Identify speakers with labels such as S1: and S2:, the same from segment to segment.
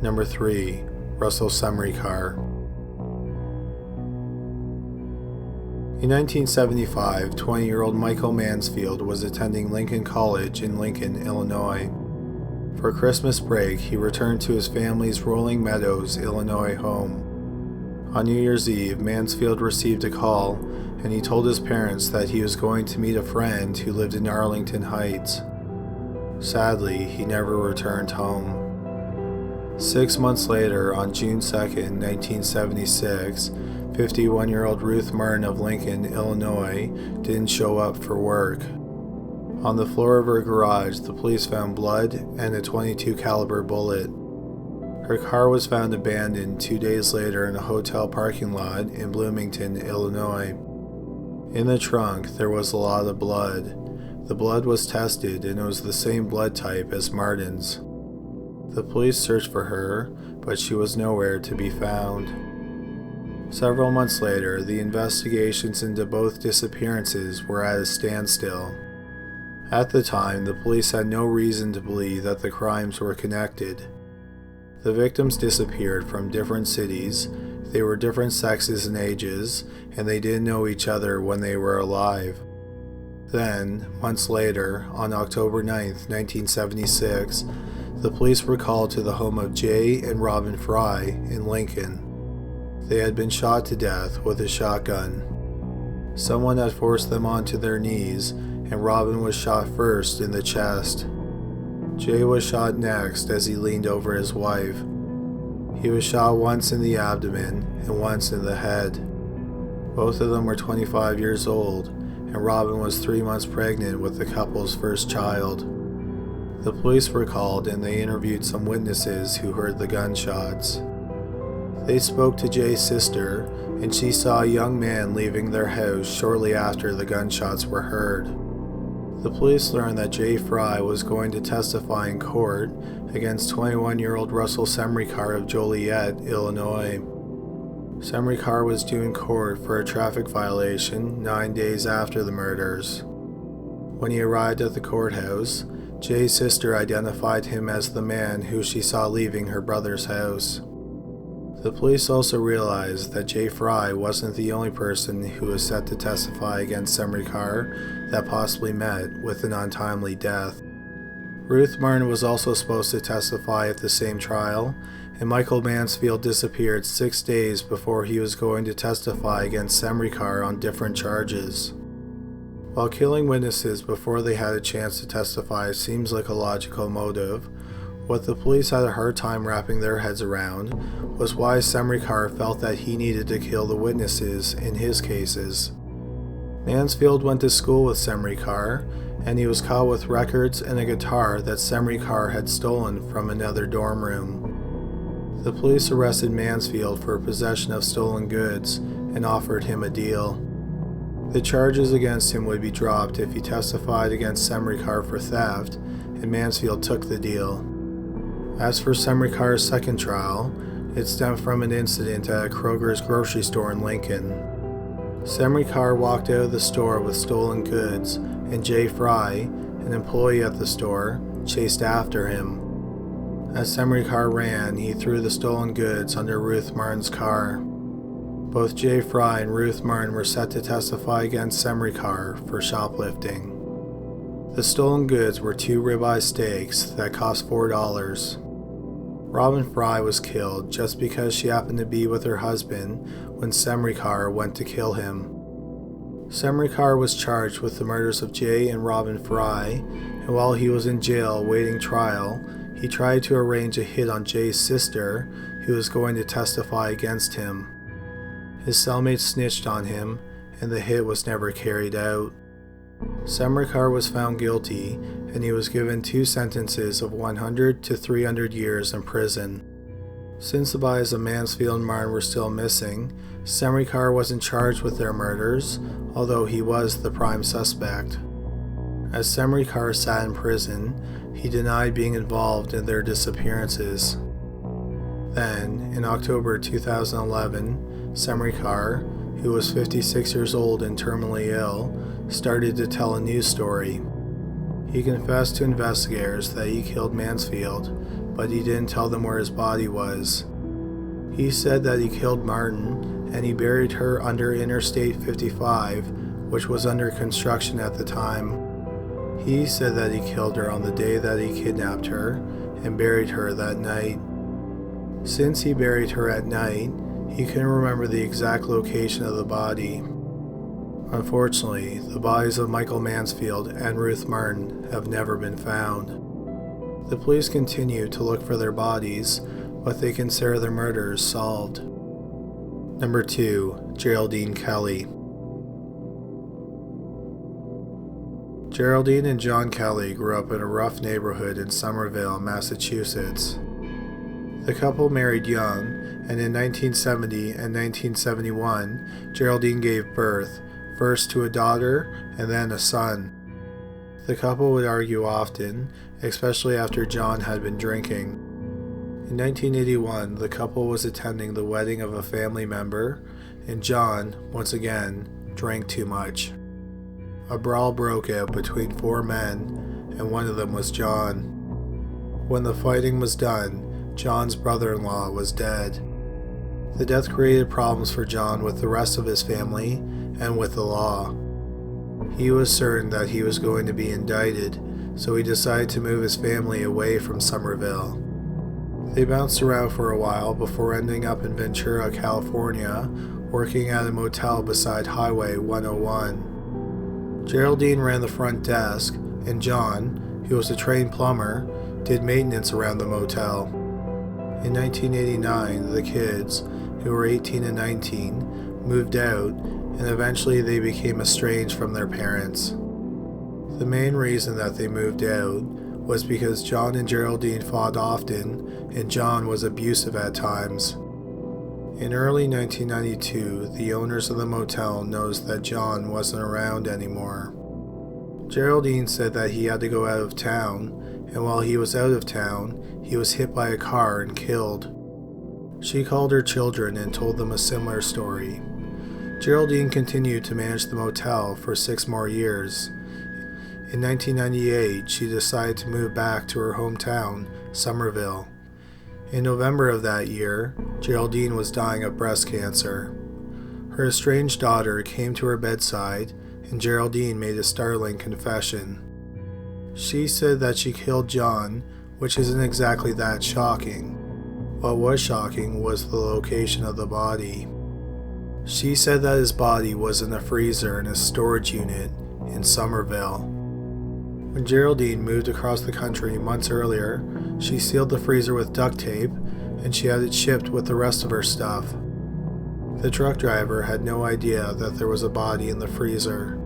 S1: Number 3. Russell Smrekar. In 1975, 20-year-old Michael Mansfield was attending Lincoln College in Lincoln, Illinois. For Christmas break, he returned to his family's Rolling Meadows, Illinois home. On New Year's Eve, Mansfield received a call, and he told his parents that he was going to meet a friend who lived in Arlington Heights. Sadly, he never returned home. 6 months later, on June 2, 1976, 51-year-old Ruth Martin of Lincoln, Illinois, didn't show up for work. On the floor of her garage, the police found blood and a .22 caliber bullet. Her car was found abandoned 2 days later in a hotel parking lot in Bloomington, Illinois. In the trunk, there was a lot of blood. The blood was tested and it was the same blood type as Martin's. The police searched for her, but she was nowhere to be found. Several months later, the investigations into both disappearances were at a standstill. At the time, the police had no reason to believe that the crimes were connected. The victims disappeared from different cities, they were different sexes and ages, and they didn't know each other when they were alive. Then, months later, on October 9, 1976, the police were called to the home of Jay and Robin Fry in Lincoln. They had been shot to death with a shotgun. Someone had forced them onto their knees, and Robin was shot first in the chest. Jay was shot next as he leaned over his wife. He was shot once in the abdomen and once in the head. Both of them were 25 years old, and Robin was 3 months pregnant with the couple's first child. The police were called and they interviewed some witnesses who heard the gunshots. They spoke to Jay's sister, and she saw a young man leaving their house shortly after the gunshots were heard. The police learned that Jay Fry was going to testify in court against 21-year-old Russell Smrekar of Joliet, Illinois. Smrekar was due in court for a traffic violation 9 days after the murders. When he arrived at the courthouse, Jay's sister identified him as the man who she saw leaving her brother's house. The police also realized that Jay Fry wasn't the only person who was set to testify against Smrekar that possibly met with an untimely death. Ruth Martin was also supposed to testify at the same trial, and Michael Mansfield disappeared 6 days before he was going to testify against Smrekar on different charges. While killing witnesses before they had a chance to testify seems like a logical motive, what the police had a hard time wrapping their heads around was why Smrekar felt that he needed to kill the witnesses in his cases. Mansfield went to school with Smrekar, and he was caught with records and a guitar that Smrekar had stolen from another dorm room. The police arrested Mansfield for possession of stolen goods and offered him a deal. The charges against him would be dropped if he testified against Smrekar for theft, and Mansfield took the deal. As for Smrekar's second trial, it stemmed from an incident at Kroger's grocery store in Lincoln. Smrekar walked out of the store with stolen goods, and Jay Fry, an employee at the store, chased after him. As Smrekar ran, he threw the stolen goods under Ruth Martin's car. Both Jay Fry and Ruth Martin were set to testify against Smrekar for shoplifting. The stolen goods were 2 ribeye steaks that cost $4. Robin Fry was killed just because she happened to be with her husband when Smrekar went to kill him. Smrekar was charged with the murders of Jay and Robin Fry, and while he was in jail waiting trial, he tried to arrange a hit on Jay's sister, who was going to testify against him. His cellmate snitched on him, and the hit was never carried out. Smrekar was found guilty, and he was given 2 sentences of 100 to 300 years in prison. Since the bodies of Mansfield and Martin were still missing, Smrekar wasn't charged with their murders, although he was the prime suspect. As Smrekar sat in prison, he denied being involved in their disappearances. Then, in October 2011, Smrekar, who was 56 years old and terminally ill, started to tell a news story. He confessed to investigators that he killed Mansfield, but he didn't tell them where his body was. He said that he killed Martin and he buried her under Interstate 55, which was under construction at the time. He said that he killed her on the day that he kidnapped her and buried her that night. Since he buried her at night, he couldn't remember the exact location of the body. Unfortunately, the bodies of Michael Mansfield and Ruth Martin have never been found. The police continue to look for their bodies, but they consider their murders solved. Number 2. Geraldine Kelley. Geraldine and John Kelley grew up in a rough neighborhood in Somerville, Massachusetts. The couple married young, and in 1970 and 1971, Geraldine gave birth, first to a daughter and then a son. The couple would argue often, especially after John had been drinking. In 1981, the couple was attending the wedding of a family member, and John, once again, drank too much. A brawl broke out between 4 men, and one of them was John. When the fighting was done, John's brother-in-law was dead. The death created problems for John with the rest of his family and with the law. He was certain that he was going to be indicted, so he decided to move his family away from Somerville. They bounced around for a while before ending up in Ventura, California, working at a motel beside Highway 101. Geraldine ran the front desk, and John, who was a trained plumber, did maintenance around the motel. In 1989, the kids, who were 18 and 19, moved out, and eventually they became estranged from their parents. The main reason that they moved out was because John and Geraldine fought often, and John was abusive at times. In early 1992, the owners of the motel noticed that John wasn't around anymore. Geraldine said that he had to go out of town, and while he was out of town, he was hit by a car and killed. She called her children and told them a similar story. Geraldine continued to manage the motel for 6 more years. In 1998, she decided to move back to her hometown, Somerville. In November of that year, Geraldine was dying of breast cancer. Her estranged daughter came to her bedside, and Geraldine made a startling confession. She said that she killed John, which isn't exactly that shocking. What was shocking was the location of the body. She said that his body was in a freezer in a storage unit in Somerville. When Geraldine moved across the country months earlier, she sealed the freezer with duct tape, and she had it shipped with the rest of her stuff. The truck driver had no idea that there was a body in the freezer.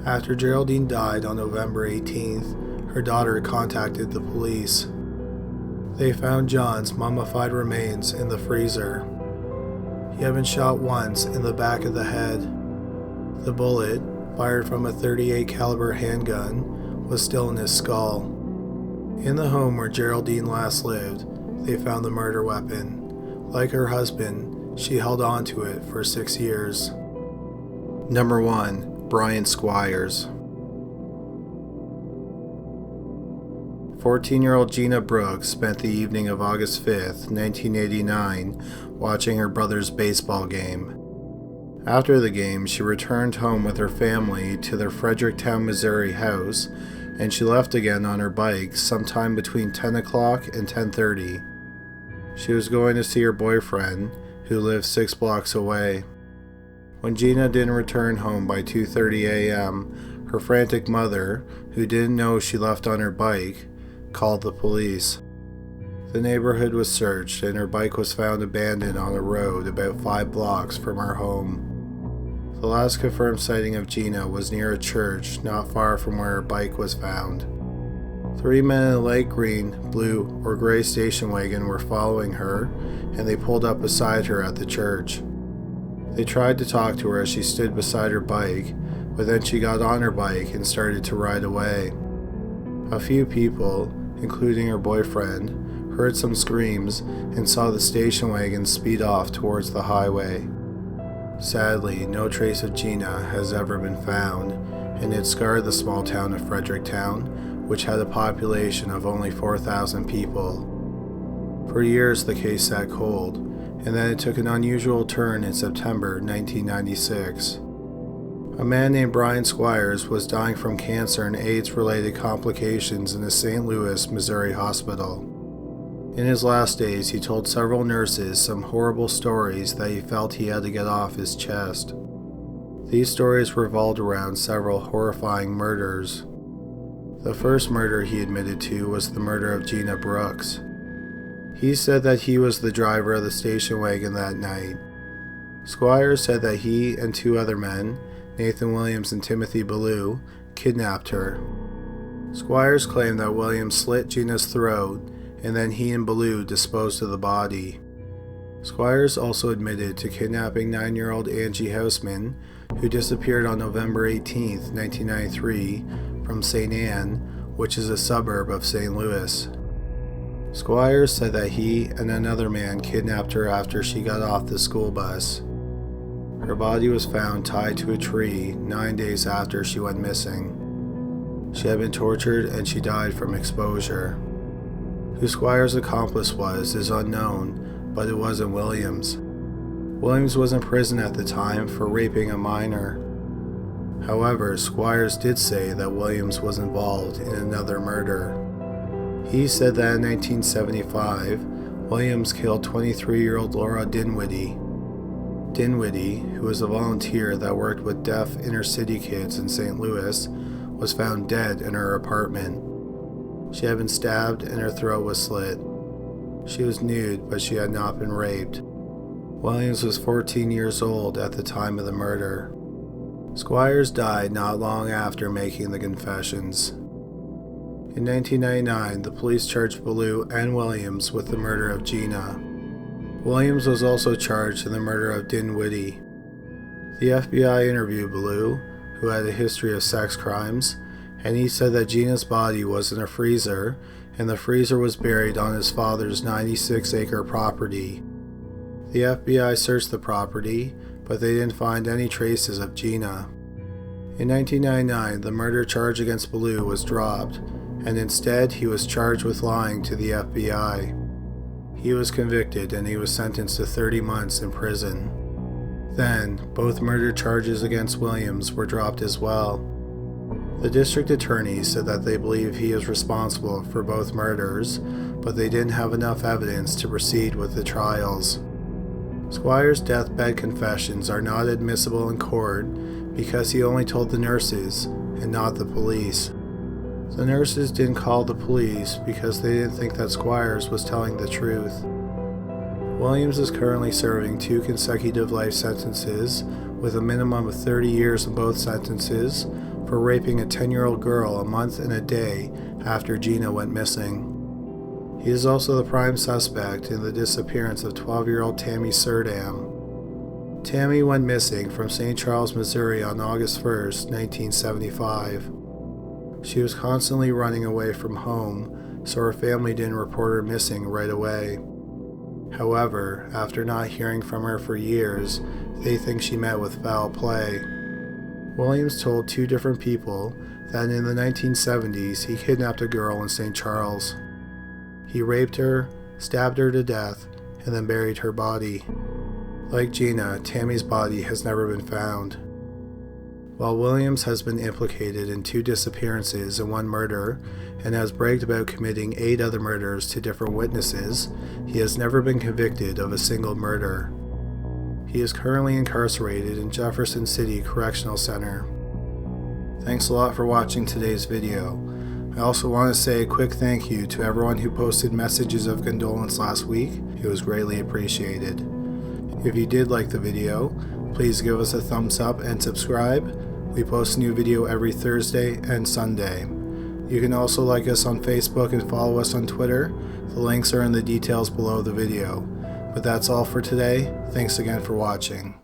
S1: After Geraldine died on November 18th, her daughter contacted the police. They found John's mummified remains in the freezer. He had been shot once in the back of the head. The bullet, fired from a .38 caliber handgun, was still in his skull. In the home where Geraldine last lived, they found the murder weapon. Like her husband, she held on to it for 6 years. Number 1. Bryant Squires. 14-year-old Gina Brooks spent the evening of August 5th, 1989, watching her brother's baseball game. After the game, she returned home with her family to their Fredericktown, Missouri house, and she left again on her bike sometime between 10 o'clock and 10:30. She was going to see her boyfriend, who lived 6 blocks away. When Gina didn't return home by 2:30 a.m., her frantic mother, who didn't know she left on her bike, called the police. The neighborhood was searched, and her bike was found abandoned on a road about 5 blocks from her home. The last confirmed sighting of Gina was near a church not far from where her bike was found. 3 men in a light green, blue, or gray station wagon were following her, and they pulled up beside her at the church. They tried to talk to her as she stood beside her bike, but then she got on her bike and started to ride away. A few people, including her boyfriend, heard some screams and saw the station wagon speed off towards the highway. Sadly, no trace of Gina has ever been found, and it scarred the small town of Fredericktown, which had a population of only 4,000 people. For years, the case sat cold, and then it took an unusual turn in September 1996. A man named Bryant Squires was dying from cancer and AIDS-related complications in a St. Louis, Missouri hospital. In his last days, he told several nurses some horrible stories that he felt he had to get off his chest. These stories revolved around several horrifying murders. The first murder he admitted to was the murder of Gina Brooks. He said that he was the driver of the station wagon that night. Squires said that he and two other men, Nathan Williams and Timothy Ballou, kidnapped her. Squires claimed that Williams slit Gina's throat, and then he and Ballou disposed of the body. Squires also admitted to kidnapping 9-year-old Angie Houseman, who disappeared on November 18, 1993, from St. Anne, which is a suburb of St. Louis. Squires said that he and another man kidnapped her after she got off the school bus. Her body was found tied to a tree 9 days after she went missing. She had been tortured and she died from exposure. Who Squires' accomplice was is unknown, but it wasn't Williams. Williams was in prison at the time for raping a minor. However, Squires did say that Williams was involved in another murder. He said that in 1975, Williams killed 23-year-old Laura Dinwiddie. Dinwiddie, who was a volunteer that worked with deaf inner-city kids in St. Louis, was found dead in her apartment. She had been stabbed and her throat was slit. She was nude, but she had not been raped. Williams was 14 years old at the time of the murder. Squires died not long after making the confessions. In 1999, the police charged Ballou and Williams with the murder of Gina. Williams was also charged in the murder of Dinwiddie. The FBI interviewed Ballou, who had a history of sex crimes, and he said that Gina's body was in a freezer, and the freezer was buried on his father's 96-acre property. The FBI searched the property, but they didn't find any traces of Gina. In 1999, the murder charge against Ballou was dropped, and instead he was charged with lying to the FBI. He was convicted and he was sentenced to 30 months in prison. Then, both murder charges against Williams were dropped as well. The district attorney said that they believe he is responsible for both murders, but they didn't have enough evidence to proceed with the trials. Squires' deathbed confessions are not admissible in court because he only told the nurses and not the police. The nurses didn't call the police because they didn't think that Squires was telling the truth. Williams is currently serving 2 consecutive life sentences with a minimum of 30 years in both sentences for raping a 10-year-old girl a month and a day after Gina went missing. He is also the prime suspect in the disappearance of 12-year-old Tammy Surdam. Tammy went missing from St. Charles, Missouri on August 1, 1975. She was constantly running away from home, so her family didn't report her missing right away. However, after not hearing from her for years, they think she met with foul play. Williams told 2 different people that in the 1970s he kidnapped a girl in St. Charles. He raped her, stabbed her to death, and then buried her body. Like Gina, Tammy's body has never been found. While Williams has been implicated in 2 disappearances and 1 murder, and has bragged about committing 8 other murders to different witnesses, he has never been convicted of a single murder. He is currently incarcerated in Jefferson City Correctional Center. Thanks a lot for watching today's video. I also want to say a quick thank you to everyone who posted messages of condolence last week. It was greatly appreciated. If you did like the video, please give us a thumbs up and subscribe. We post a new video every Thursday and Sunday. You can also like us on Facebook and follow us on Twitter. The links are in the details below the video. But that's all for today. Thanks again for watching.